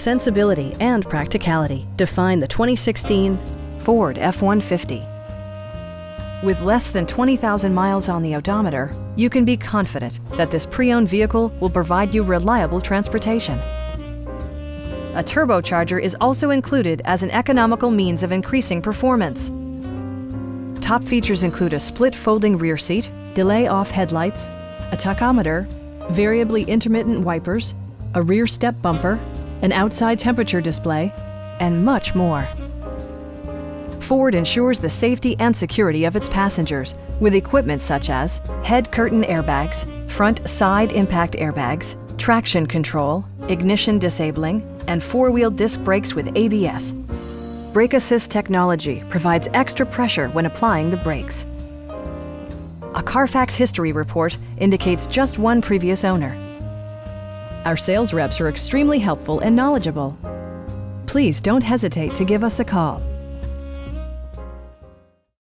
sensibility and practicality define the 2016 Ford F-150. With less than 20,000 miles on the odometer, you can be confident that this pre-owned vehicle will provide you reliable transportation. A turbocharger is also included as an economical means of increasing performance. Top features include a split folding rear seat, delay-off headlights, a tachometer, variably intermittent wipers, a rear step bumper, an outside temperature display, and much more. Ford ensures the safety and security of its passengers with equipment such as head curtain airbags, front side impact airbags, traction control, ignition disabling, and four-wheel disc brakes with ABS. Brake Assist technology provides extra pressure when applying the brakes. A Carfax history report indicates just one previous owner. Our sales reps are extremely helpful and knowledgeable. Please don't hesitate to give us a call.